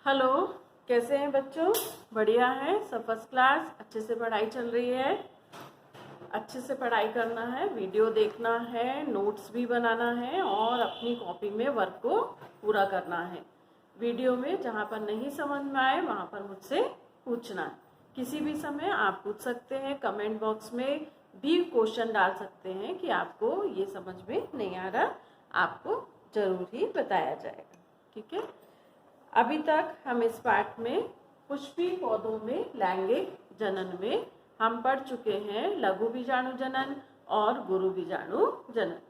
Hello, कैसे हैं बच्चों? बढ़िया है, सब फर्स्ट क्लास। अच्छे से पढ़ाई चल रही है। अच्छे से पढ़ाई करना है, वीडियो देखना है, नोट्स भी बनाना है और अपनी कॉपी में वर्क को पूरा करना है। वीडियो में जहाँ पर नहीं समझ में आए वहाँ पर मुझसे पूछना है। किसी भी समय आप पूछ सकते हैं, कमेंट बॉक्स में भी क्वेश्चन डाल सकते हैं कि आपको ये समझ में नहीं आ रहा, आपको जरूर ही बताया जाएगा। ठीक है। अभी तक हम इस पाठ में पुष्पी पौधों में लैंगिक जनन में हम पढ़ चुके हैं लघु बीजाणु जनन और गुरु बीजाणु जनन।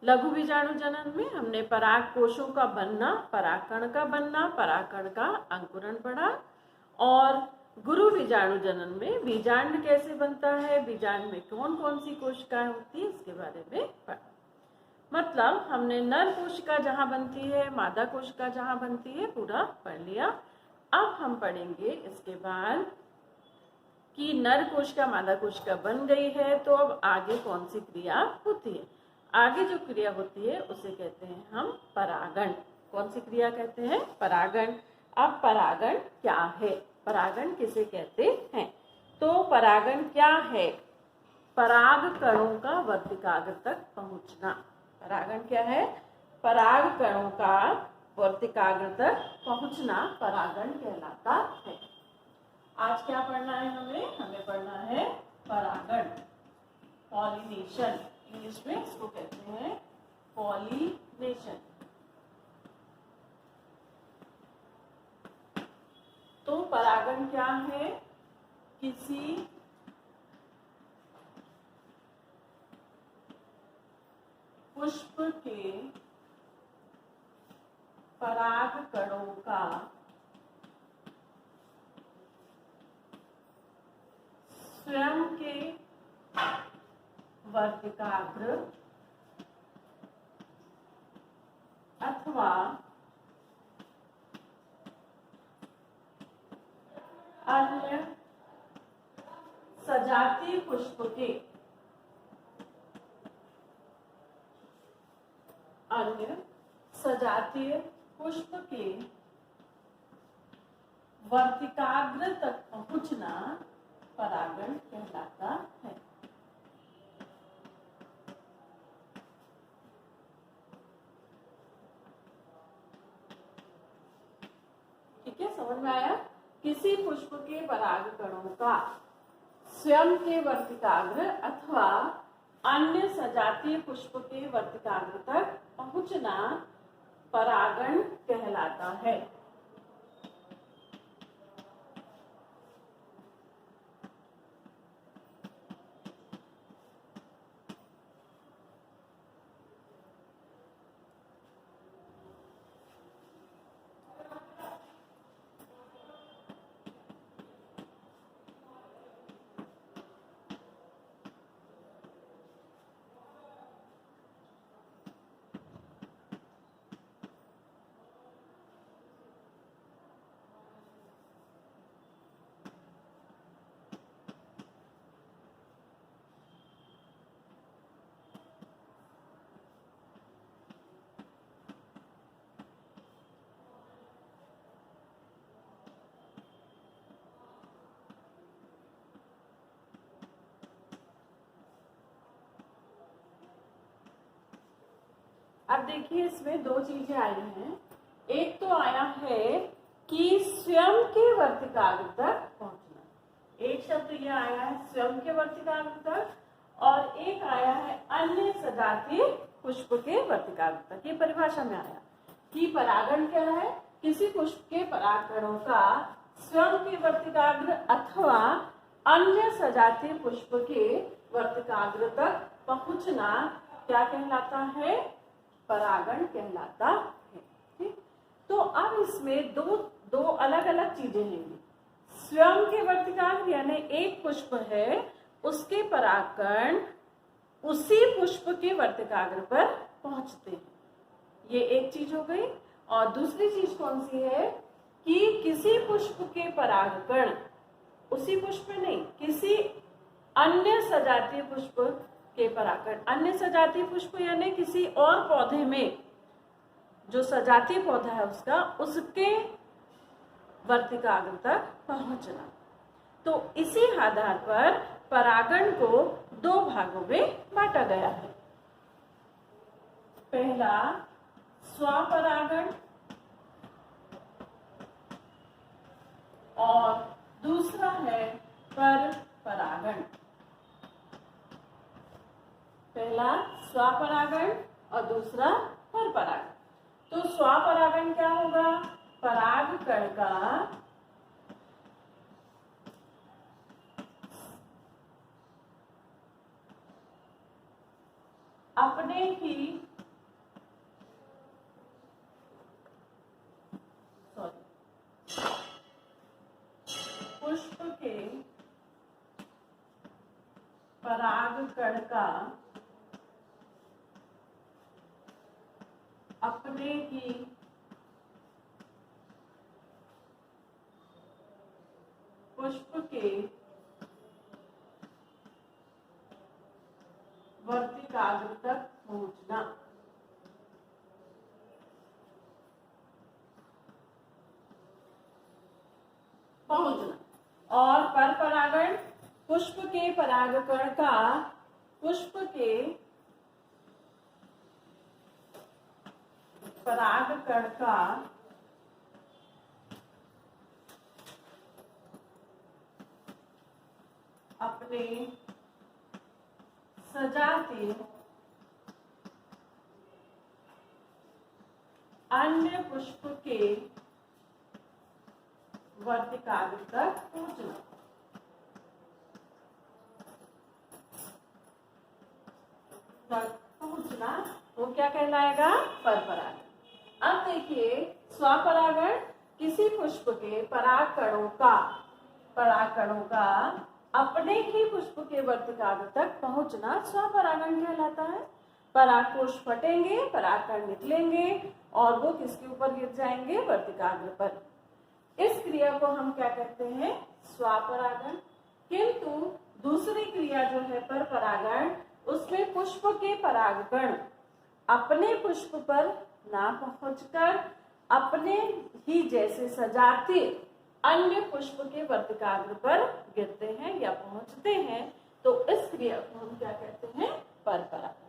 लघु बीजाणु जनन में हमने पराग कोशों का बनना, परागकण का बनना, परागकण का अंकुरण पढ़ा। और गुरु बीजाणु जनन में बीजांड कैसे बनता है, बीजांड में कौन कौन सी कोशिकाएं होती है, इसके बारे में पढ़ा। मतलब हमने नर कोशिका जहाँ बनती है, मादा कोशिका जहाँ बनती है, पूरा पढ़ लिया। अब हम पढ़ेंगे इसके बाद कि नर कोशिका मादा कोशिका बन गई है तो अब आगे कौन सी क्रिया होती है। आगे जो क्रिया होती है उसे कहते हैं हम परागण। कौन सी क्रिया कहते हैं? परागण। अब परागण क्या है, परागण किसे कहते हैं? तो परागण क्या है? पराग कणों का वर्तिकाग्र तक पहुंचना। परागण क्या है? पराग कणों का वर्तिकाग्र तक पहुंचना परागण कहलाता है। आज क्या पढ़ना है हमें? हमें पढ़ना है परागण, पॉलिनेशन। इंग्लिश में इसको कहते हैं पॉलिनेशन। तो परागण क्या है? किसी पुष्प के पराग कणों का स्वयं के वर्तिकाग्र अथवा अन्य सजातीय पुष्प के वर्तिकाग्र तक पहुंचना परागण कहलाता है। ठीक है, समझ में आया? किसी पुष्प के पराग कणों का स्वयं के वर्तिकाग्र अथवा अन्य सजातीय पुष्प के वर्तिकाग्र तक पहुंचना परागण कहलाता है। अब देखिए, इसमें दो चीजें आई हैं। एक तो आया है कि स्वयं के वर्तिकाग्र तक पहुंचना। एक शब्द यह आया है स्वयं के वर्तिकाग्र तक, और एक आया है अन्य सजातीय पुष्प के वर्तिकाग्र तक। ये परिभाषा में आया कि परागण क्या है? किसी पुष्प के परागकणों का स्वयं के वर्तिकाग्र अथवा अन्य सजातीय पुष्प के वर्तिकाग्र तक पहुंचना क्या कहलाता है? परागण कहलाता है। ठीक, तो अब इसमें दो अलग अलग चीजें हैं। स्वयं के वर्तिकाग्र यानी एक पुष्प है, उसके परागकण उसी पुष्प के वर्तिकाग्र पर पहुंचते हैं, ये एक चीज हो गई। और दूसरी चीज कौन सी है कि किसी पुष्प के परागकण उसी पुष्प में नहीं, किसी अन्य सजातीय पुष्प के परागकण। अन्य सजातीय पुष्प यानी किसी और पौधे में जो सजातीय पौधा है उसके वर्तिकाग्र तक पहुंचना। तो इसी आधार पर परागण को दो भागों में बांटा गया है। पहला स्वपरागण और दूसरा है पर परागण। पहला स्वपरागण और दूसरा पर परागण। तो स्वपरागण क्या होगा? पराग कण का अपने ही पुष्प के पराग कण का अपने ही पुष्प के वर्तिकाग्र तक पहुंचना। और पर परागण पुष्प के परागकण का पुष्प के परागकण का अपने सजातीय अन्य पुष्प के वर्तिकाग्र तक पहुंचना। वो क्या कहलाएगा? परपरागण। अब देखिए, स्वपरागण किसी पुष्प के परागकणों का अपने ही पुष्प के वर्तिकाग्र तक पहुंचना स्वपरागण कहलाता है। परागकोश फटेंगे, परागकण निकलेंगे और वो किसके ऊपर गिर जाएंगे? वर्तिकाग्र पर। इस क्रिया को हम क्या कहते हैं? स्वपरागण। किंतु दूसरी क्रिया जो है पर परागण, उसमें पुष्प के परागकण अपने पुष्प पर ना पहुंचकर अपने ही जैसे सजातीय अन्य पुष्प के वर्तिकाग्र पर गिरते हैं या पहुंचते हैं। तो इस क्रिया को हम क्या कहते हैं? पर परागण।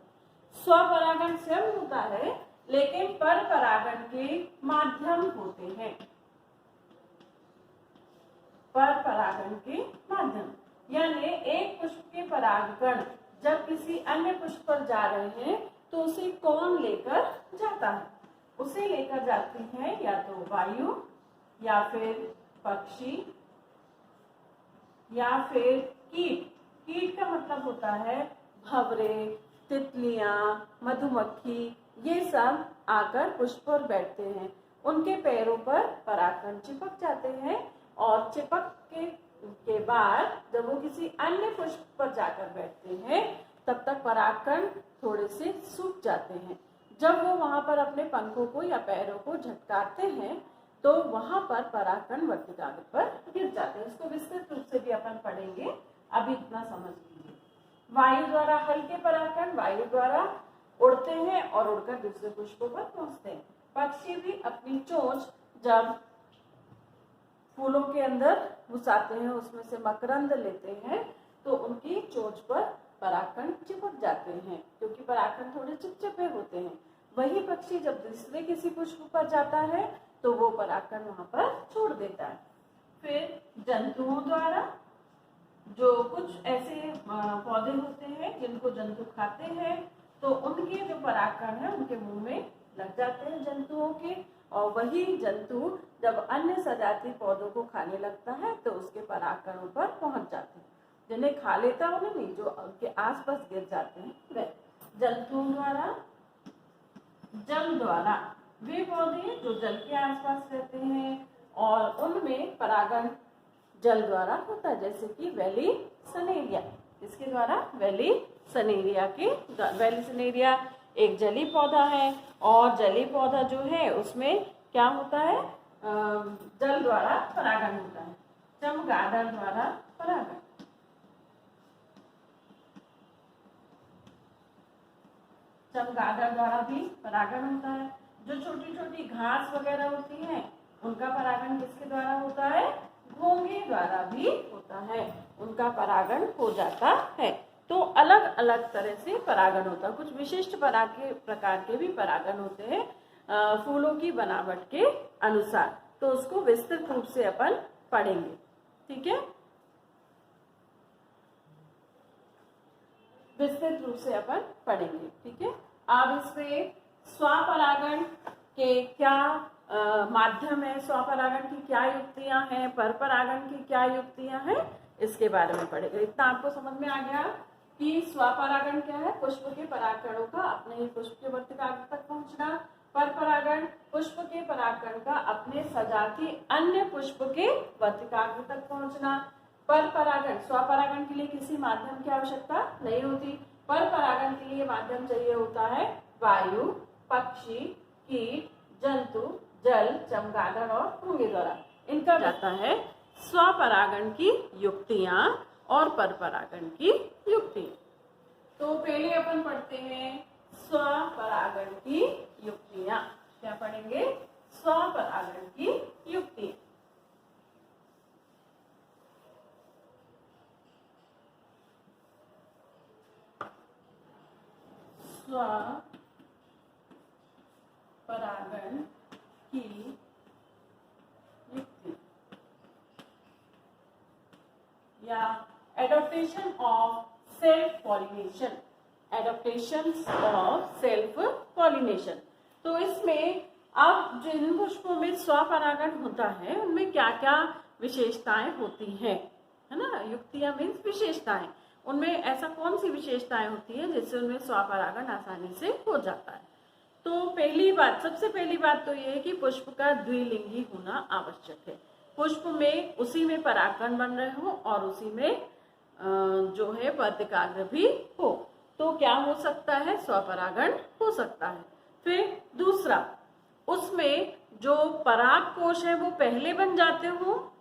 स्वपरागण स्वयं होता है, लेकिन पर परागण के माध्यम होते हैं। पर परागण के माध्यम यानी एक पुष्प के परागकण जब किसी अन्य पुष्प पर जा रहे हैं तो उसे कौन लेकर जाता है? उसे लेकर जाती है या तो वायु या फिर पक्षी या फिर कीट। कीट का मतलब होता है भंवरे, तितलियां, मधुमक्खी, ये सब आकर पुष्प पर बैठते हैं। उनके पैरों पर परागकण चिपक जाते हैं और चिपक के बाद जब वो किसी अन्य पुष्प पर जाकर बैठते हैं तब तक परागकण थोड़े से सूख जाते हैं। जब वो वहां पर अपने पंखों को या पैरों को झटकारते हैं तो वहां पर परागकण वर्तिकाग्र पर गिर जाते हैं। इसको विस्तृत रूप से भी अपन पढ़ेंगे, अभी इतना समझ लीजिए। वायु द्वारा हल्के परागकण वायु द्वारा उड़ते हैं और उड़कर दूसरे पुष्पों पर पहुंचते हैं। पक्षी भी अपनी चोंच जब फूलों के अंदर घुसाते हैं, उसमें से मकरंद लेते हैं, तो उनकी चोंच पर परागकण चिपक जाते हैं, क्योंकि परागकण थोड़े चिपचिपे होते हैं। वही पक्षी जब दूसरे किसी पुष्प पर जाता है तो वो परागकण वहां पर छोड़ देता है। फिर जंतुओं द्वारा, जो कुछ ऐसे पौधे होते हैं जिनको जंतु खाते हैं, तो उनके जो परागकण है उनके मुंह में लग जाते हैं जंतुओं के, और वही जंतु जब अन्य सजातीय पौधों को खाने लगता है तो उसके परागकणों पर पहुंच जाते हैं। जिन्हें खा लेता है उन्हें नहीं, जो उनके आसपास गिर जाते हैं वह। जंतुओं द्वारा, जल द्वारा, वे पौधे जो जल के आसपास रहते हैं और उनमें परागण जल द्वारा होता है, जैसे कि वैली सनेरिया। इसके द्वारा वैली सनेरिया एक जली पौधा है, और जली पौधा जो है उसमें क्या होता है? जल द्वारा परागण होता है। चमगादड़ द्वारा परागण, चमगादड़ द्वारा भी परागण होता है। जो छोटी छोटी घास वगैरह होती है उनका परागण किसके द्वारा होता है? घोंघे द्वारा भी होता है, उनका परागण हो जाता है। तो अलग अलग तरह से परागण होता है। कुछ विशिष्ट प्रकार के भी परागण होते हैं फूलों की बनावट के अनुसार, तो उसको विस्तृत रूप से अपन पढ़ेंगे। ठीक है, विस्तृत रूप से अपन पढ़ेंगे। ठीक है, अब इसमें स्वपरागण के क्या माध्यम है, स्वपरागण की क्या युक्तियां हैं, परपरागण की क्या युक्तियां हैं, इसके बारे में पढ़ेंगे। इतना आपको समझ में आ गया कि स्वपरागण क्या है? पुष्प के परागकणों का अपने ही पुष्प के वर्तिकाग्र तक पहुंचना। परपरागण पुष्प के परागकण का अपने सजाती अन्य पुष्प के वर्तिकाग्र तक पहुंचना। परपरागण, स्वपरागण के लिए किसी माध्यम की आवश्यकता नहीं होती। परपरागण के लिए माध्यम चाहिए होता है वायु, पक्षी, कीट, जंतु, जल, चमगादड़ और घोंघे द्वारा। इनका जाता है स्वपरागण की युक्तियां और परपरागण की युक्ति। तो पहले अपन पढ़ते हैं स्वपरागण की युक्तियां। क्या पढ़ेंगे? स्वपरागण की युक्ति। स्वपरागण की युक्ति या adaptation of self pollination, adaptation of self pollination. तो इसमें अब जिन पुष्पों में स्वपरागण होता है उनमें क्या क्या विशेषताएं होती हैं, है ना? युक्तियां मीन्स विशेषताएं। उनमें ऐसा कौन सी विशेषताएं होती है जिससे उनमें स्वपरागण आसानी से हो जाता है? तो पहली बात, सबसे पहली बात तो ये है कि पुष्प का द्विलिंगी होना आवश्यक है। पुष्प में उसी में परागकण बन रहे हो और उसी में जो है वर्तिकाग्र भी हो, तो क्या हो सकता है? स्वपरागण हो सकता है। फिर दूसरा, उसमें जो परागकोश है वो पहले बन जाते हो,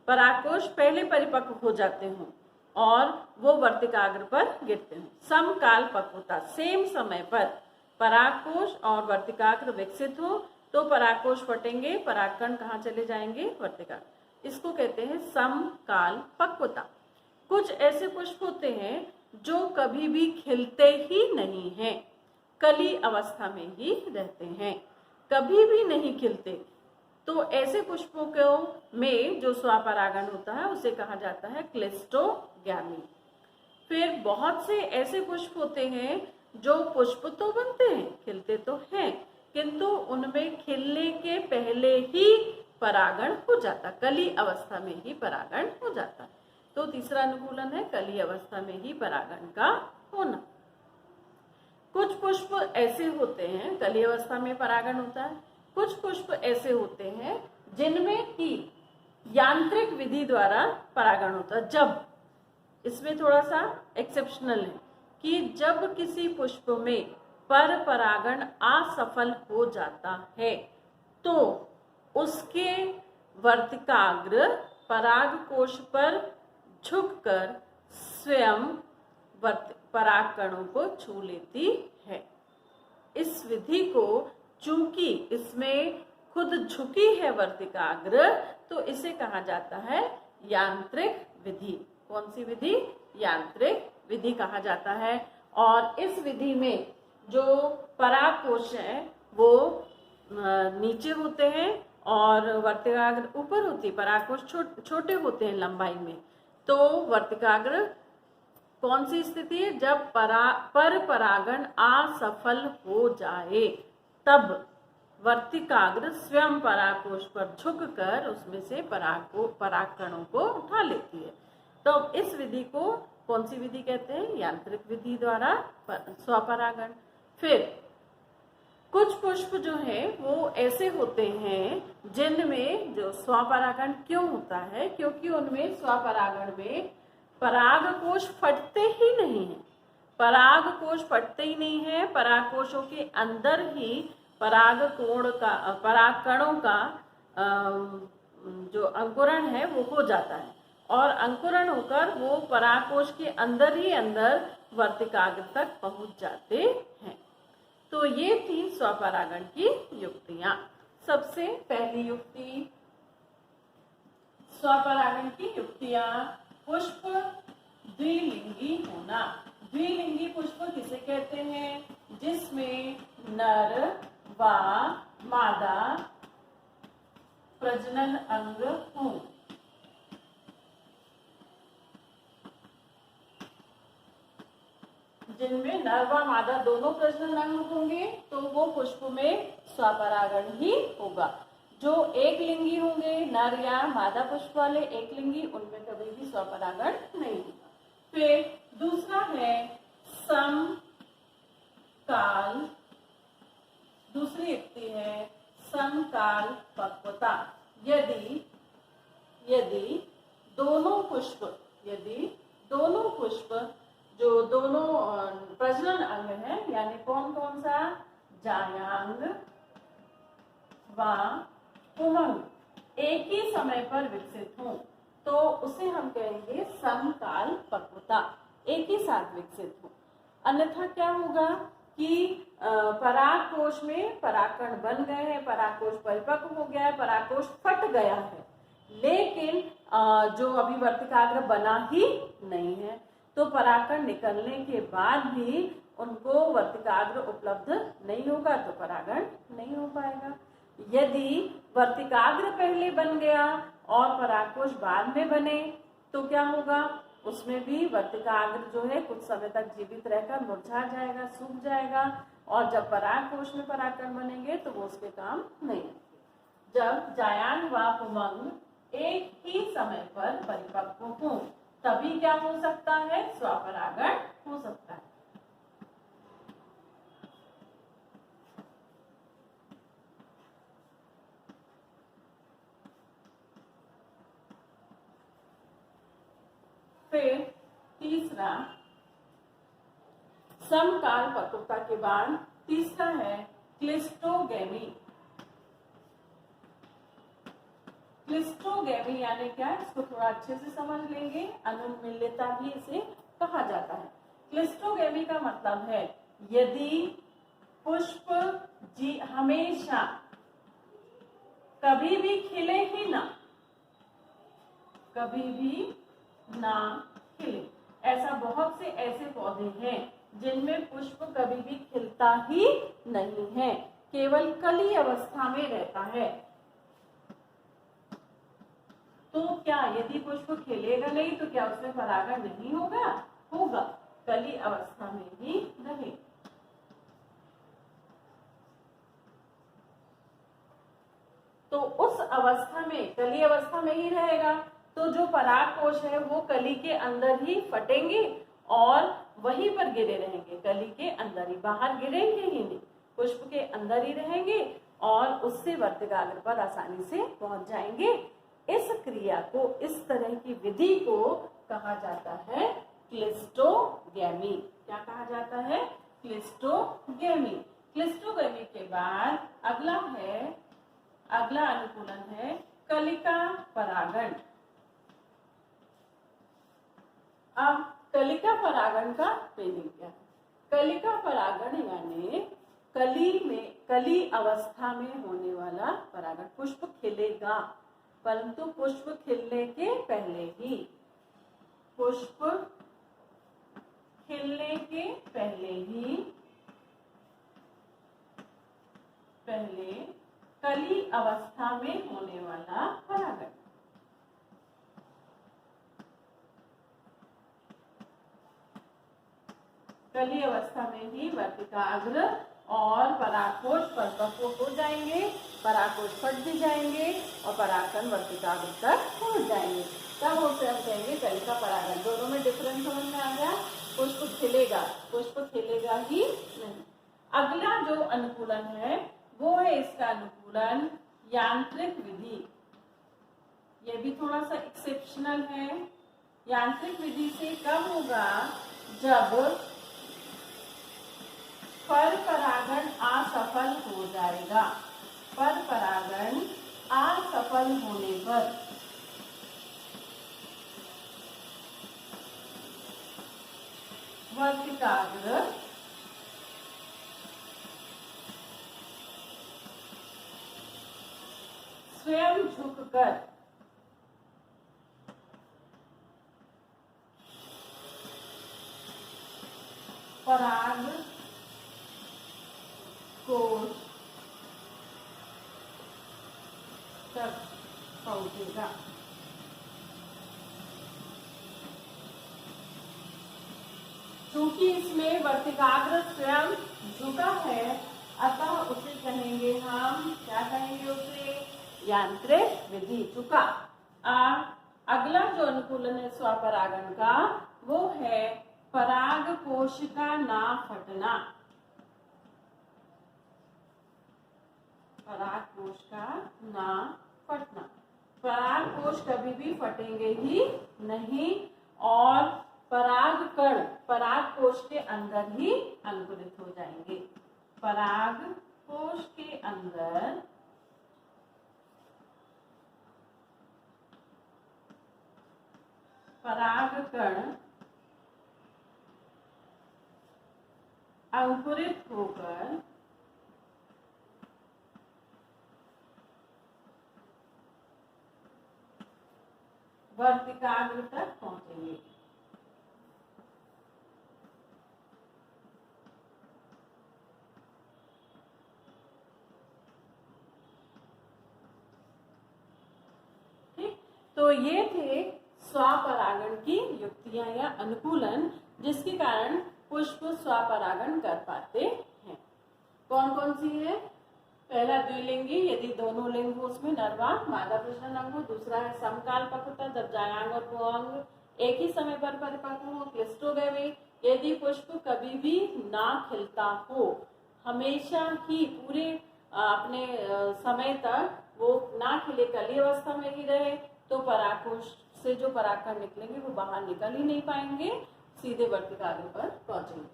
परागकोश पहले परिपक्व हो जाते हो और वो वर्तिकाग्र पर गिरते हैं। समकाल पक्वता, सेम समय पर परागकोश और वर्तिकाग्र विकसित हो तो परागकोश फटेंगे, परागकण कहाँ चले जाएंगे? वर्तिकाग्र। इसको कहते हैं समकाल पक्वता। कुछ ऐसे पुष्प होते हैं जो कभी भी खिलते ही नहीं हैं, कली अवस्था में ही रहते हैं, कभी भी नहीं खिलते। तो ऐसे पुष्पों को में जो स्वपरागण होता है उसे कहा जाता है क्लिस्टोगैमी। फिर बहुत से ऐसे पुष्प होते हैं जो पुष्प तो बनते हैं, खिलते तो हैं, किंतु उनमें खिलने के पहले ही परागण हो जाता, कली अवस्था में ही परागण हो जाता। तो तीसरा अनुकूलन है कली अवस्था में ही परागण का होना। कुछ पुष्प ऐसे होते हैं कली अवस्था में परागण होता है, कुछ पुष्प ऐसे होते हैं जिनमें कि यांत्रिक विधि द्वारा परागण होता है। जब, इसमें थोड़ा सा एक्सेप्शनल है कि जब किसी पुष्प में पर परागण असफल हो जाता है तो उसके वर्तिकाग्र परागकोश पर झुककर स्वयं परागकणों को छू लेती है। इस विधि को, चूंकि इसमें खुद झुकी है वर्तिकाग्र, तो इसे कहा जाता है यांत्रिक विधि। कौन सी विधि? यांत्रिक विधि कहा जाता है। और इस विधि में जो परागकोश है वो नीचे होते हैं और वर्तिकाग्र ऊपर होती है। परागकोश छोटे होते हैं लंबाई में। तो वर्तिकाग्र कौन सी स्थिति है? जब पर परागण असफल हो जाए तब वर्तिकाग्र स्वयं परागकोश पर झुककर उसमें से परागकणों को उठा लेती है। तो इस विधि को कौन सी विधि कहते हैं? यांत्रिक विधि द्वारा स्वपरागण। फिर कुछ पुष्प जो है वो ऐसे होते हैं जिनमें जो स्वपरागण क्यों होता है? क्योंकि उनमें स्वपरागण में परागकोश फटते ही नहीं है। परागकोश फटते ही नहीं है, परागकोशों के अंदर ही परागकणों का जो अंकुरण है वो हो जाता है और अंकुरण होकर वो परागकोश के अंदर ही अंदर वर्तिकाग्र तक पहुंच जाते हैं। तो ये थी स्वपरागण की युक्तियां। सबसे पहली युक्ति, स्वपरागण की युक्तियां। पुष्प द्विलिंगी होना। द्विलिंगी पुष्प किसे कहते हैं? जिसमें नर व मादा प्रजनन अंग हो। जिनमें नर व मादा दोनों प्रजनन अंग होंगे तो वो पुष्प में स्वपरागण ही होगा। जो एक लिंगी होंगे, नर या मादा पुष्प वाले एक लिंगी, उनमें कभी भी स्वपरागण नहीं होगा। फिर दूसरा है समकाल। दूसरी युक्ति है समकाल पक्वता। यदि दोनों पुष्प जो दोनों प्रजनन अंग है, यानी कौन कौन सा? जायांग व पुंसक एक ही समय पर विकसित हो तो उसे हम कहेंगे समकाल पक्वता, एक ही साथ विकसित हो। अन्यथा क्या होगा कि परागकोश में परागकण बन गए हैं, परागकोश परिपक्व हो गया है, परागकोश फट गया है, लेकिन जो अभी वर्तिकाग्र बना ही नहीं है, तो परागकण निकलने के बाद भी उनको वर्तिकाग्र उपलब्ध नहीं होगा तो परागण नहीं हो पाएगा। यदि वर्तिकाग्र पहले बन गया और परागकोश बाद में बने तो क्या होगा? उसमें भी वर्तिकाग्र जो है कुछ समय तक जीवित रहकर मुरझा जाएगा, सूख जाएगा, और जब परागकोश में परागकण बनेंगे तो वो उसके काम नहीं आएंगे। जब जायांग व पुंसक एक ही समय पर परिपक्व हो तभी क्या हो सकता है? स्वपरागण हो सकता है। फिर तीसरा, समकाल पक्वता के बाद तीसरा है क्लिस्टोगेमी। क्लिस्टोगेमी यानी क्या? इसको थोड़ा अच्छे से समझ लेंगे। अनुमिलता भी इसे कहा जाता है। क्लिस्टोगेमी का मतलब है यदि पुष्प हमेशा कभी भी खिले ही ना, कभी भी ना खिले। ऐसा बहुत से ऐसे पौधे हैं जिनमें पुष्प कभी भी खिलता ही नहीं है, केवल कली अवस्था में रहता है। तो क्या यदि पुष्प खिलेगा नहीं तो क्या उसमें परागण नहीं होगा? होगा, कली अवस्था में ही रहे। तो उस अवस्था में, कली अवस्था में ही रहेगा, तो जो परागकोश है वो कली के अंदर ही फटेंगे और वहीं पर गिरे रहेंगे, कली के अंदर ही, बाहर गिरेंगे ही नहीं, पुष्प के अंदर ही रहेंगे और उससे वर्तिकाग्र पर आसानी से पहुंच जाएंगे। इस क्रिया को, इस तरह की विधि को कहा जाता है क्लिस्टोगेमी। क्या कहा जाता है? क्लिस्टोगेमी। क्लिस्टोगेमी के बाद अगला अनुकूलन है कलिका परागण। अब कलिका परागण का मीनिंग क्या है? कलिका परागण यानी कली अवस्था में होने वाला परागण। पुष्प खिलेगा परंतु पुष्प खिलने के पहले ही, पुष्प खिलने के पहले कली अवस्था में होने वाला परागण। कली अवस्था में ही वर्तिकाग्र और परागकोश परिपक्व हो जाएंगे, परागकोश फट भी जाएंगे और परागकण वर्तिकाग्र तक पहुंच जाएंगे। तब उसे हम कहेंगे कलिका परागण। दोनों में डिफरेंस समझ में आ गया? पुष्प खिलेगा ही नहीं। अगला जो अनुकूलन है वो है इसका अनुकूलन यांत्रिक विधि। ये भी थोड़ा सा एक्सेप्शनल है। यांत्रिक विधि से कब होगा? जब पर परागण असफल हो जाएगा। पर परागण असफल होने पर वर्तिकाग्र स्वयं झुककर पराग कोश तक पहुंचेगा। चूंकि इसमें वर्तिकाग्र स्वयं झुका है, अतः उसे कहेंगे हम, क्या कहेंगे उसे, यांत्रिक विधि। झुका। अगला जो अनुकूलन है स्वपरागण का, वो है पराग कोश का ना फटना। पराग कोश का ना फटना। पराग कोश कभी भी फटेंगे ही नहीं और पराग कण पराग कोश के अंदर ही अंकुरित हो जाएंगे। पराग कोश के अंदर पराग कण अंकुरित होकर वर्तिकाग्र तक पहुंचेंगे। ठीक, तो ये थे स्वपरागण की युक्तियां या अनुकूलन, जिसके कारण पुष्प स्वपरागण कर पाते हैं। कौन कौन सी है? पहला द्विलिंगी, यदि दोनों लिंग हो उसमें नरवा मादा प्रजनन अंग हो। दूसरा है समकाल पक्वता, जब जायांग और पुंअंग एक ही समय पर परिपक्व हो। क्लिस्टोगैमी, यदि पुष्प कभी भी ना खिलता हो, हमेशा ही पूरे अपने समय तक वो ना खिले, कली अवस्था में ही रहे, तो परागकोश से जो परागकण निकलेंगे वो बाहर निकल ही नहीं पाएंगे, सीधे वर्तिकाग्र पर पहुंचेंगे।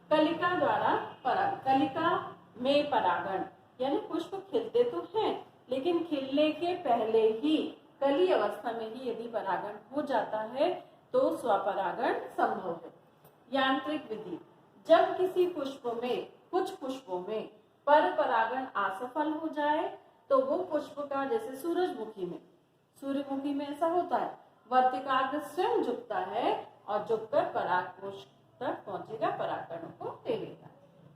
कलिका द्वारा पराग, कलिका में परागण, यानी पुष्प खिलते तो हैं लेकिन खिलने के पहले ही कली अवस्था में ही यदि परागण हो जाता है तो स्वपरागण संभव है। यांत्रिक विधि, जब किसी पुष्प में, कुछ पुष्पों में पर परागण असफल हो जाए तो वो पुष्प का, जैसे सूर्यमुखी में ऐसा होता है, वर्तिकाग्र स्वयं झुकता है और झुककर परागकोश तक पहुंचेगा, परागकणों को ले लेगा।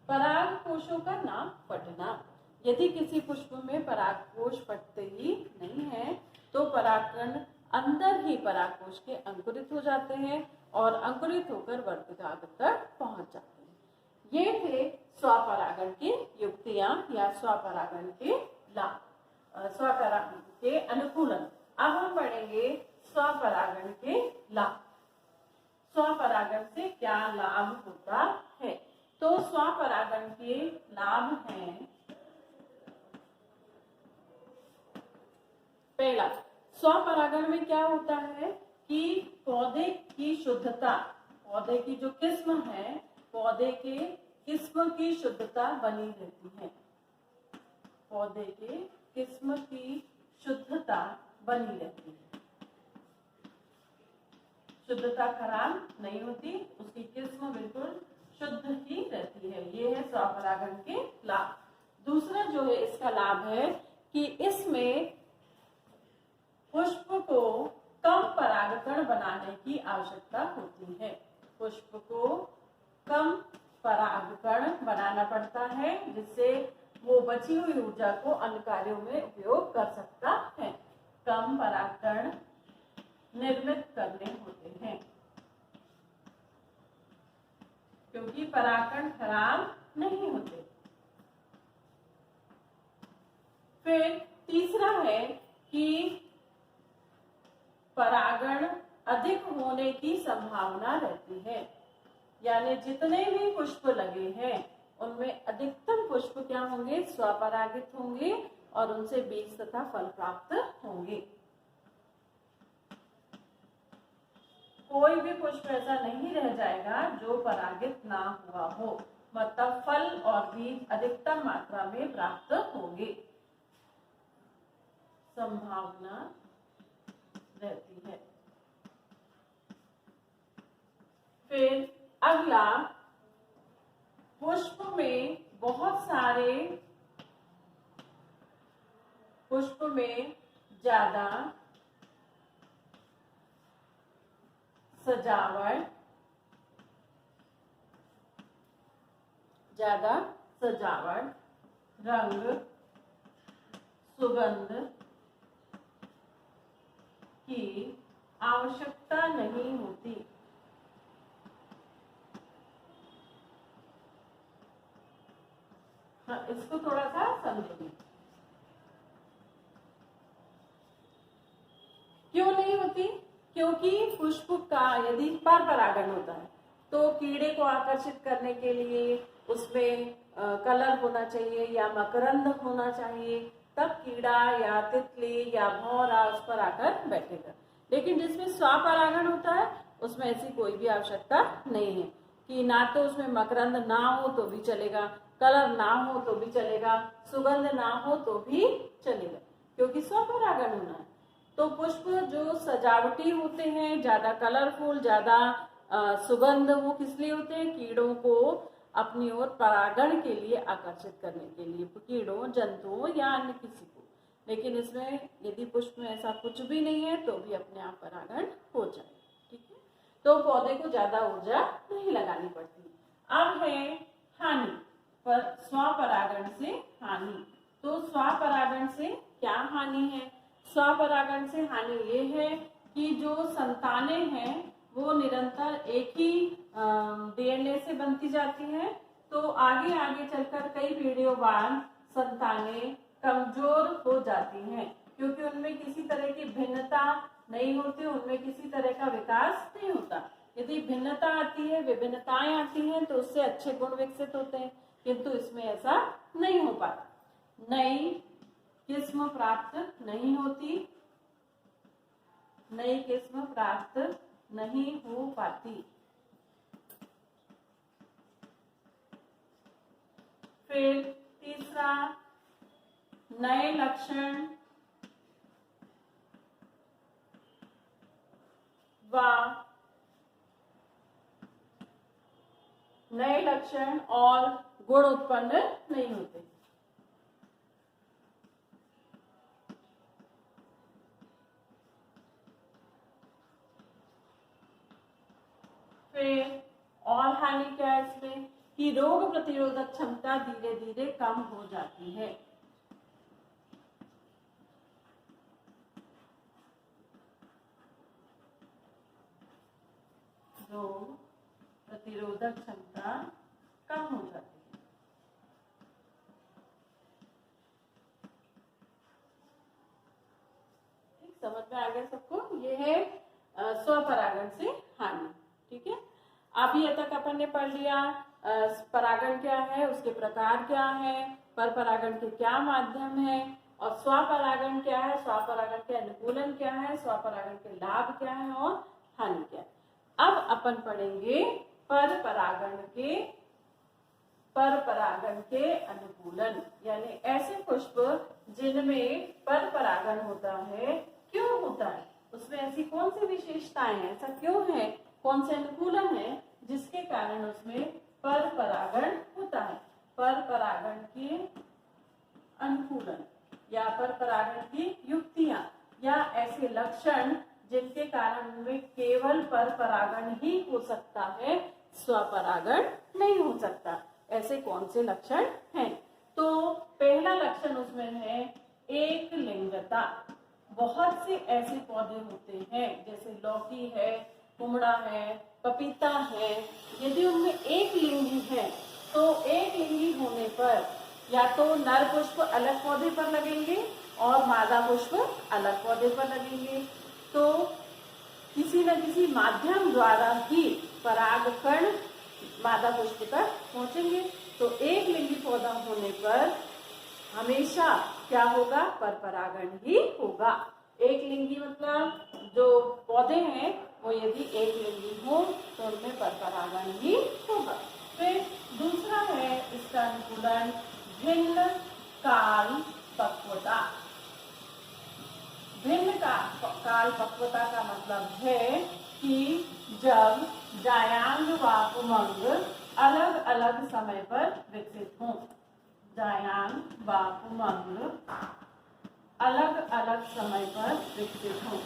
पराग कोशों का ना फटना, यदि किसी पुष्प में परागकोश फटते ही नहीं है तो परागकण अंदर ही परागकोश के अंकुरित हो जाते हैं और अंकुरित होकर वर्तिकाग्र तक पहुंच जाते हैं। ये थे स्वपरागण की युक्तियां या स्वपरागण के लाभ, स्वपरागण के अनुकूलन। अब हम पढ़ेंगे स्वपरागण के लाभ। स्वपरागण से क्या लाभ होता है? तो स्वपरागण के लाभ हैं, पहला, स्वपरागण में क्या होता है कि पौधे की शुद्धता, पौधे की जो किस्म है, पौधे के किस्म की शुद्धता बनी रहती है। पौधे के किस्म की शुद्धता बनी रहती है, शुद्धता खराब नहीं होती, उसकी किस्म बिल्कुल शुद्ध ही रहती है। ये है स्वपरागण के लाभ। दूसरा जो है इसका लाभ है कि इसमें पुष्प को कम परागकण बनाने की आवश्यकता होती है। पुष्प को कम परागकण बनाना पड़ता है, जिससे वो बची हुई ऊर्जा को अन्य कार्यों में उपयोग कर सकता है। कम परागकण निर्मित करने होते हैं क्योंकि परागकण खराब नहीं होते। फिर तीसरा है कि परागण अधिक होने की संभावना रहती है, यानी जितने भी पुष्प लगे हैं उनमें अधिकतम पुष्प क्या होंगे? स्वपरागित होंगे और उनसे बीज तथा फल प्राप्त होंगे। कोई भी पुष्प ऐसा नहीं रह जाएगा जो परागित ना हुआ हो, मतलब फल और बीज अधिकतम मात्रा में प्राप्त होंगे, संभावना रहती है। फिर अगला, पुष्प में ज्यादा सजावट, ज्यादा सजावट, रंग, सुगंध की आवश्यकता नहीं होती। हाँ, इसको थोड़ा सा समझिए। क्यों नहीं होती? क्योंकि पुष्प का यदि पर परागण होता है तो कीड़े को आकर्षित करने के लिए उसमें कलर होना चाहिए या मकरंद होना चाहिए, तब कीड़ा या तितली या भौरा उस पर आकर बैठेगा। लेकिन जिसमें स्वपरागण होता है उसमें ऐसी कोई भी आवश्यकता नहीं है कि ना तो उसमें मकरंद ना हो तो भी चलेगा, कलर ना हो तो भी चलेगा, सुगंध ना हो तो भी चलेगा, क्योंकि स्वपरागण होना है। तो पुष्प जो सजावटी होते हैं, ज्यादा कलरफुल, ज्यादा सुगंध, वो किस लिए होते हैं? कीड़ों को अपनी ओर परागण के लिए आकर्षित करने के लिए, कीड़ों, जंतुओं या अन्य किसी को। लेकिन इसमें यदि पुष्प में ऐसा कुछ भी नहीं है तो भी अपने आप परागण हो जाए। ठीक है, तो पौधे को ज्यादा ऊर्जा नहीं लगानी पड़ती। अब है हानि, पर स्वपरागण से हानि। तो स्वपरागण से क्या हानि है? स्वपरागण से हानि ये है कि जो संतानें हैं वो निरंतर एक ही डीएनए से बनती जाती हैं, तो आगे आगे चलकर कई पीढ़ियों बाद संतानें कमजोर हो जाती हैं, क्योंकि उनमें किसी तरह की भिन्नता नहीं होती, उनमें किसी तरह का विकास नहीं होता। यदि भिन्नता आती है, विभिन्नताएं आती हैं, तो उससे अच्छे गुण विकसित होते हैं, किंतु इसमें ऐसा नहीं हो पाता। नई किस्म प्राप्त नहीं होती, नई किस्म प्राप्त नहीं हो पाती। फिर तीसरा, नए लक्षण व नए लक्षण और गुण उत्पन्न नहीं होते। फिर और हानि क्या है इसमें कि रोग प्रतिरोधक क्षमता धीरे धीरे कम हो जाती है। रोग प्रतिरोधक क्षमता कम हो जाती है। ठीक, समझ में आ गया सबको? ये है स्वपरागण से हानि। ठीक है, अभी तक अपन ने पढ़ लिया परागण क्या है, उसके प्रकार क्या है, पर परागण के क्या माध्यम है, और स्वपरागण क्या है, स्वपरागण के अनुकूलन क्या है, स्वपरागण के लाभ क्या है और हानि क्या है। अब अपन पढ़ेंगे पर परागण के अनुकूलन, यानी ऐसे पुष्प जिनमें पर परागण होता है। क्यों होता है? उसमें ऐसी कौन सी विशेषताएं हैं, ऐसा क्यों है, कौन से अनुकूलन है जिसके कारण उसमें पर परागण होता है? पर परागण के अनुकूलन या पर परागण की युक्तियां या ऐसे लक्षण जिनके कारण उनमें केवल पर परागण ही हो सकता है, स्वपरागण नहीं हो सकता। ऐसे कौन से लक्षण हैं? तो पहला लक्षण उसमें है एक लिंगता। बहुत से ऐसे पौधे होते हैं जैसे लौकी है, कुमड़ा है, पपीता है, यदि उनमें एक लिंगी है तो एक लिंगी होने पर या तो नर पुष्प अलग पौधे पर लगेंगे और मादा पुष्प अलग पौधे पर लगेंगे, तो किसी न किसी माध्यम द्वारा ही परागकण मादा पुष्प तक पहुंचेंगे। तो एक लिंगी पौधा होने पर हमेशा क्या होगा? पर परागण ही होगा। एक लिंगी मतलब जो पौधे हैं वो यदि एक लिंगी हो तो उनमें पर परागण ही होगा। फिर दूसरा है इसका अनुकूलन भिन्न काल पक्वता। भिन्न काल पक्वता का मतलब है कि जब जायांग व पुमंग अलग अलग समय पर विकसित हों। जायांग व पुमंग अलग अलग समय पर विकसित हों।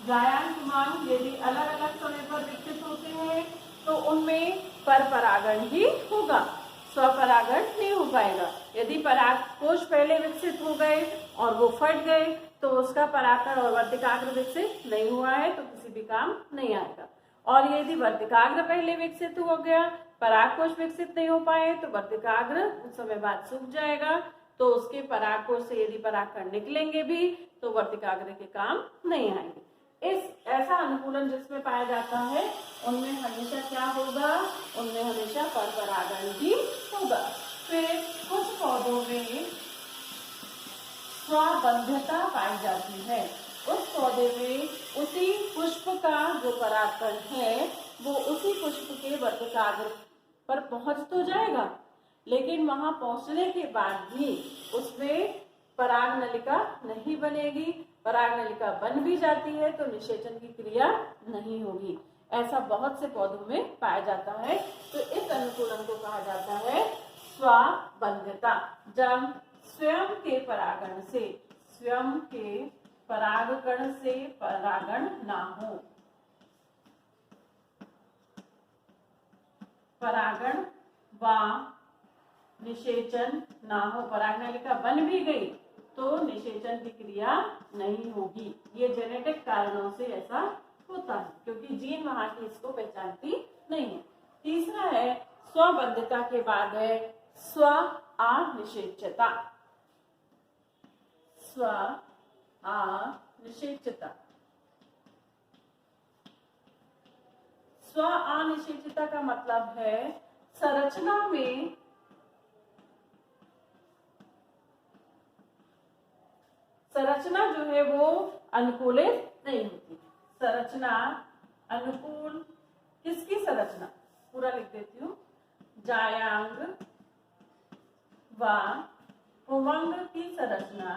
जायांग कुमांग यदि अलग अलग समय पर विकसित होते हैं तो उनमें परपरागण ही होगा, स्वपरागण नहीं हो पाएगा। यदि पराग कोश पहले विकसित हो गए और वो फट गए तो उसका परागण और वर्तिकाग्र विकसित नहीं हुआ है तो किसी भी काम नहीं आएगा। और यदि वर्तिकाग्र पहले विकसित हो गया, पराग कोश विकसित नहीं हो पाए तो वर्तिकाग्र कुछ समय बाद सूख जाएगा, तो उसके पराग कोश से यदि परागकण निकलेंगे भी तो वर्तिकाग्र के काम नहीं आएंगे। इस ऐसा अनुकूलन जिसमें पाया जाता है उनमें हमेशा क्या होगा, उनमें हमेशा परपरागण ही होगा। फिर कुछ पौधों में स्वबंध्यता पाई जाती है। उस पौधे में उसी पुष्प का जो परागकण है वो उसी पुष्प के वर्तिकाग्र पर पहुंच तो जाएगा, लेकिन वहां पहुंचने के बाद भी उसमें पराग नलिका नहीं बनेगी। पराग नलिका बन भी जाती है तो निषेचन की क्रिया नहीं होगी। ऐसा बहुत से पौधों में पाया जाता है। तो इस अनुकूलन को कहा जाता है स्वबंध्यता। जब स्वयं के परागण से, स्वयं के परागकण से परागण ना हो, परागण व निषेचन ना हो, पराग नलिका बन भी गई तो निषेचन की क्रिया नहीं होगी। ये जेनेटिक कारणों से ऐसा होता है क्योंकि जीन वहां की इसको पहचानती नहीं है। तीसरा है स्वबंध्यता के बाद है स्व अनिषेचता। स्व अनिषेचता। स्व अनिषेचता का मतलब है संरचना में संरचना जो है वो अनुकूलित नहीं होती। संरचना अनुकूल, किसकी संरचना, पूरा लिख देती हूँ, जायांग व उमंग की संरचना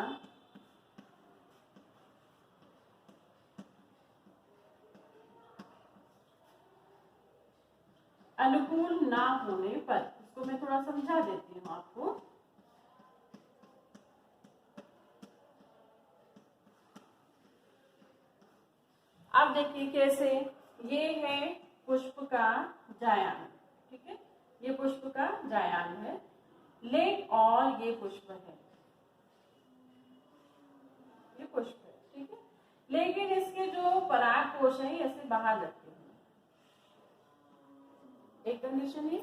अनुकूल ना होने पर, इसको मैं थोड़ा समझा देती हूँ आपको। अब देखिए कैसे, ये है पुष्प का जायांग, ठीक है, ये पुष्प का जायांग है, और ये पुष्प है, ये पुष्प है, ठीक है। लेकिन इसके जो पराग कोश है ऐसे बाहर रखे हैं, एक कंडीशन है।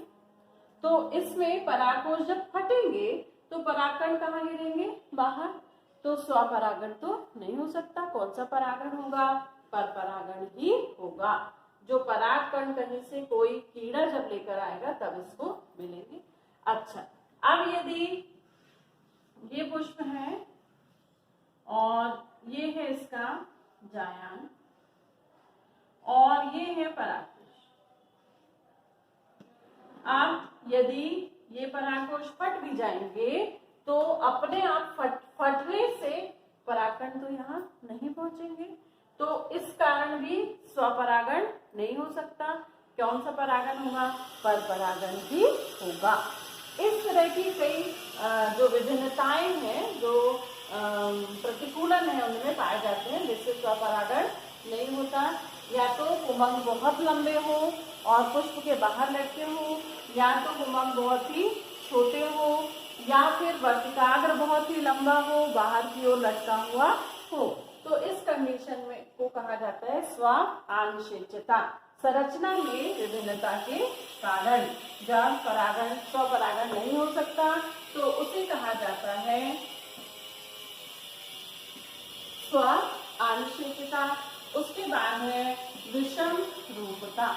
तो इसमें पराग कोश जब फटेंगे तो परागकण कहाँ गिरेंगे, बाहर, तो स्वपरागण तो नहीं हो सकता। कौन सा परागण होगा, परपरागण ही होगा। जो परागकण कहीं से कोई कीड़ा जब लेकर आएगा तब इसको मिलेंगे। अच्छा, अब यदि ये पुष्प है और ये है इसका जायांग और ये है परागकोश। अब यदि ये परागकोश फट भी जाएंगे तो अपने आप फटने से परागकण तो यहाँ नहीं पहुंचेंगे, तो इस कारण भी स्वपरागण नहीं हो सकता। कौन सा परागण होगा, परपरागण ही होगा। इस तरह की कई जो विभिन्नताएं हैं, जो प्रतिकूलन है उनमें पाए जाते हैं जिससे स्वपरागण नहीं होता। या तो उमंग बहुत लंबे हो और पुष्प के बाहर लटके हो, या तो उमंग बहुत ही छोटे हो, या फिर वर्तिकाग्र बहुत ही लंबा हो, बाहर की ओर लटका हुआ हो। तो इस कंडीशन में को कहा जाता है स्व अनिषेचता। संरचना में विभिन्नता के कारण जब परागण स्वपरागण नहीं हो सकता तो उसे कहा जाता है स्व अनिषेचता। उसके बाद है विषम रूपता।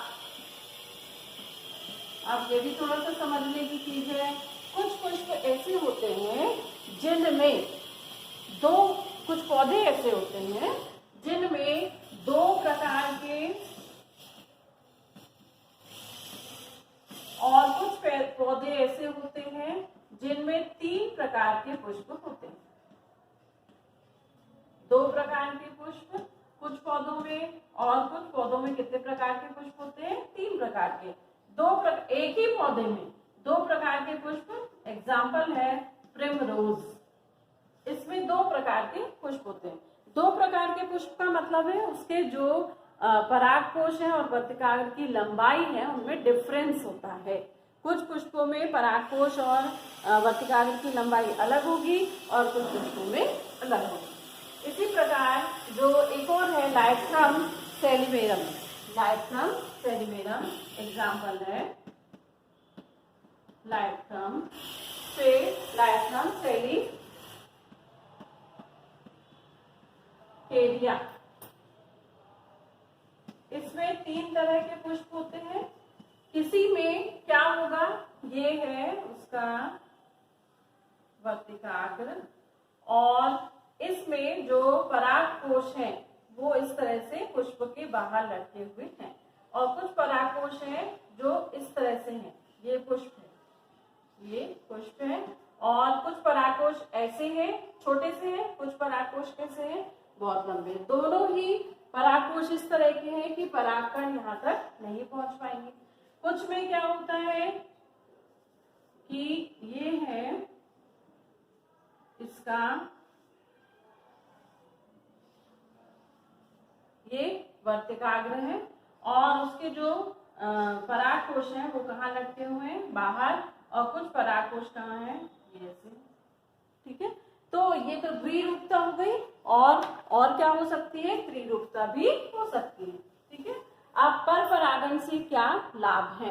अब ये भी थोड़ा सा समझने की चीज है। कुछ पुष्प ऐसे होते हैं जिनमें कुछ पौधे ऐसे होते हैं जिनमें दो प्रकार के और कुछ पौधे ऐसे होते हैं जिनमें 3 प्रकार के पुष्प होते हैं। 2 प्रकार के पुष्प कुछ पौधों में और कुछ पौधों में कितने प्रकार के पुष्प होते हैं? 3 प्रकार के। एक ही पौधे में 2 प्रकार के पुष्प, एग्जाम्पल है प्रिमरोज, इसमें 2 प्रकार के पुष्प होते हैं। 2 प्रकार के पुष्प का मतलब है उसके जो परागकोश है और वर्तिकाग्र की लंबाई है उनमें डिफरेंस होता है। कुछ पुष्पों में परागकोश और वर्तिकाग्र की लंबाई अलग होगी और कुछ पुष्पों में अलग होगी। इसी प्रकार जो एक और है लाइथ्रम सेलिमेरम, लाइथ्रम सेलिमेरम एग्जाम्पल है लाइथ्रम सेलिकेरिया। इसमें 3 तरह के पुष्प होते हैं। किसी में क्या होगा, ये है उसका वर्तिकाग्र और इसमें जो परागकोश है वो इस तरह से पुष्प के बाहर लटके हुए हैं और कुछ परागकोश हैं जो इस तरह से हैं। ये पुष्प है, ये पुष्प है और कुछ परागकोश ऐसे हैं छोटे से हैं, कुछ परागकोश कैसे हैं बहुत लंबे। दोनों ही परागकोश इस तरह के हैं कि परागकण यहाँ तक नहीं पहुंच पाएंगे। कुछ में क्या होता है कि ये है इसका, ये वर्तिकाग्र है और उसके जो परागकोश हैं वो कहाँ लटके हुए हैं बाहर और कुछ परागकोश कहाँ हैं ये ऐसे। ठीक है, तो ये तो द्विरूपता हो गई और क्या हो सकती है, त्रिरूपता भी हो सकती है। ठीक है, अब पर परागण से क्या लाभ है?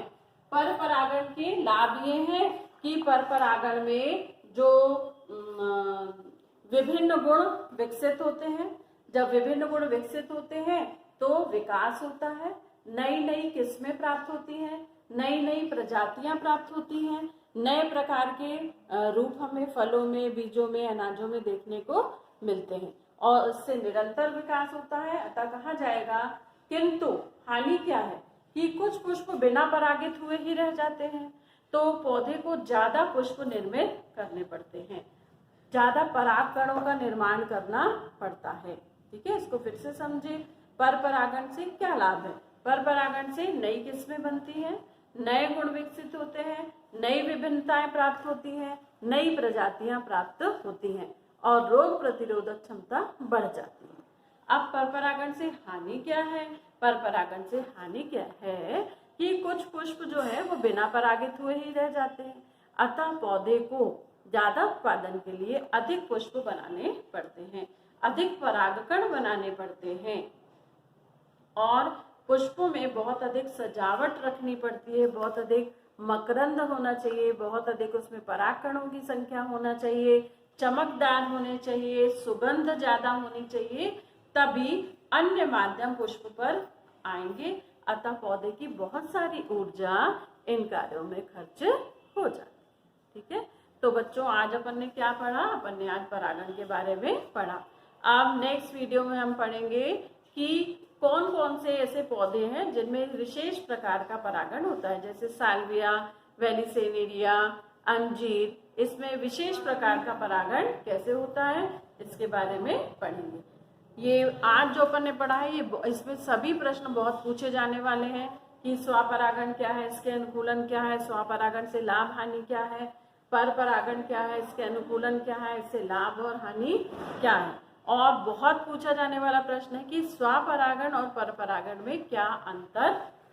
पर परागण के लाभ ये हैं कि पर परागण में जो विभिन्न गुण विकसित होते हैं, जब विभिन्न गुण विकसित होते हैं तो विकास होता है, नई नई किस्में प्राप्त होती हैं, नई नई प्रजातियां प्राप्त होती हैं, नए प्रकार के रूप हमें फलों में, बीजों में, अनाजों में देखने को मिलते हैं और इससे निरंतर विकास होता है। अतः कहा जाएगा, किंतु हानि क्या है कि कुछ पुष्प बिना परागित हुए ही रह जाते हैं, तो पौधे को ज्यादा पुष्प निर्मित करने पड़ते हैं, ज्यादा पराग कणों का निर्माण करना पड़ता है। ठीक है, इसको फिर से समझे। पर परागण से क्या लाभ है? पर परागण से नई किस्में बनती हैं, नए गुण विकसित होते हैं, नई विभिन्नताएं प्राप्त होती हैं, नई प्रजातियां प्राप्त होती हैं और रोग प्रतिरोधक क्षमता बढ़ जाती है। अब पर परागण से हानि क्या है? पर परागण से हानि क्या है कि कुछ पुष्प जो है वो बिना परागित हुए ही रह जाते हैं, अतः पौधे को ज्यादा उत्पादन के लिए अधिक पुष्प बनाने पड़ते हैं, अधिक परागकण बनाने पड़ते हैं और पुष्पों में बहुत अधिक सजावट रखनी पड़ती है, बहुत अधिक मकरंद होना चाहिए, बहुत अधिक उसमें परागकणों की संख्या होना चाहिए, चमकदार होने चाहिए, सुगंध ज्यादा होनी चाहिए, तभी अन्य माध्यम पुष्प पर आएंगे। अतः पौधे की बहुत सारी ऊर्जा इन कार्यों में खर्च हो जाती। ठीक है, तो बच्चों आज अपन ने क्या पढ़ा? अपन ने आज परागण के बारे में पढ़ा। अब नेक्स्ट वीडियो में हम पढ़ेंगे कि कौन कौन से ऐसे पौधे हैं जिनमें विशेष प्रकार का परागण होता है, जैसे साल्विया, वेलिसेनेरिया, अंजीर, इसमें विशेष प्रकार का परागण कैसे होता है इसके बारे में पढ़ेंगे। ये आज जो अपन ने पढ़ा है ये इसमें सभी प्रश्न बहुत पूछे जाने वाले हैं कि स्वपरागण क्या है, इसके अनुकूलन क्या है, स्वपरागण से लाभ हानि क्या है, पर परागण क्या है, इसके अनुकूलन क्या है, इससे लाभ और हानि क्या है। और बहुत पूछा जाने वाला प्रश्न है कि स्वपरागण और परपरागण में क्या अंतर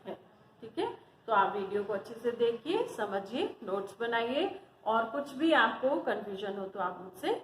है। ठीक है, तो आप वीडियो को अच्छे से देखिए, समझिए, नोट्स बनाइए और कुछ भी आपको कंफ्यूजन हो तो आप मुझसे